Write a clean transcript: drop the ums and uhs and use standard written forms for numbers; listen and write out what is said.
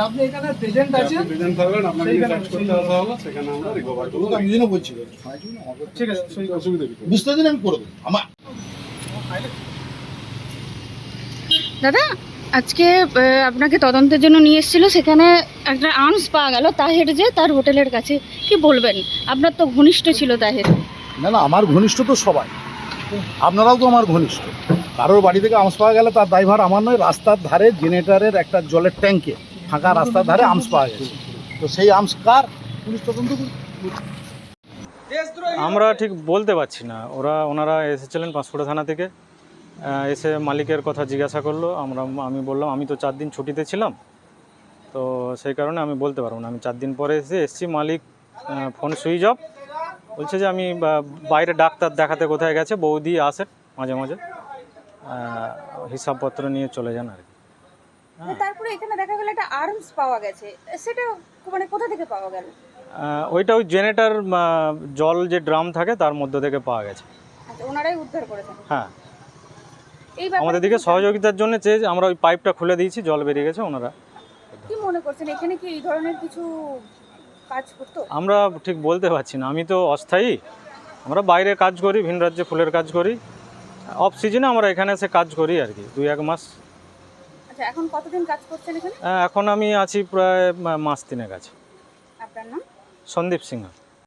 আপনি এখানে প্রেজেন্ট আছেন, ঠিক আছে, বুঝতে দিন আমি করে দেবো আমার। দাদা, আজকে আপনাকে তদন্তের জন্য নিয়ে এসেছিল, সেখানে একটা আর্মস পাওয়া গেল তাহের, যে তার হোটেলের কাছে। কি বলবেন? আপনার তো ঘনিষ্ঠ ছিল তাহের। না না, আমার ঘনিষ্ঠ তো সবাই, আপনারাও তো আমার ঘনিষ্ঠ। কারোর বাড়ি থেকে আর্মস পাওয়া গেলে তার দায়ভার আমার নয়। রাস্তার ধারে জেনারেটরের একটা জলের ট্যাঙ্কে ফাঁকা রাস্তার ধারে আর্মস পাওয়া গেছে, তো সেই আর্মস কার, পুলিশ তদন্ত করুন। আমরা ঠিক বলতে পারছি না। ওনারা এসেছিলেন পাঁশকুড়া থানা থেকে, এসে মালিকের কথা জিজ্ঞাসা করলো। আমি বললাম আমি তো 4 দিন ছুটিতে ছিলাম, তো সেই কারণে আমি বলতে পারবো না। আমি 4 দিন পরে এসেছি, মালিক ফোন সুইচ অফ, বলছে যে আমি বাইরে ডাক্তার দেখাতে কোথায় গেছে, বৌদি আসে মাঝে মাঝে, হিসাবপত্র নিয়ে চলে যান আর কি। তারপরে এখানে দেখা গেল একটা আর্মস পাওয়া গেছে, সেটা মানে কোথা থেকে পাওয়া গেল? ওইটা ওই জেনারেটর জল যে ড্রাম থাকে তার মধ্যে থেকে পাওয়া গেছে। আচ্ছা, ওনারাই উদ্ধার করেছেন? হ্যাঁ, এই ব্যাপারে আমাদের দিকে সহযোগিতার জন্য চেয়ে আমরা ওই পাইপটা খুলে দিয়েছি, জল বেরিয়ে গেছে। ওনারা কি মনে করছেন, এখানে কি এই ধরনের কিছু কাজ করতো? আমরা ঠিক বলতে পারছি না, আমি তো অস্থায়ী, আমরা বাইরে কাজ করি, ভিন রাজ্যে ফুলের কাজ করি, অফ সিজনে আমরা এখানে এসে কাজ করি আর কি, 2-1 মাস। আচ্ছা, এখন কতদিন কাজ করছেন এখানে? এখন আমি আছি প্রায় মাস 3 আছে। আপনার নাম? সন্দীপ সিংহ।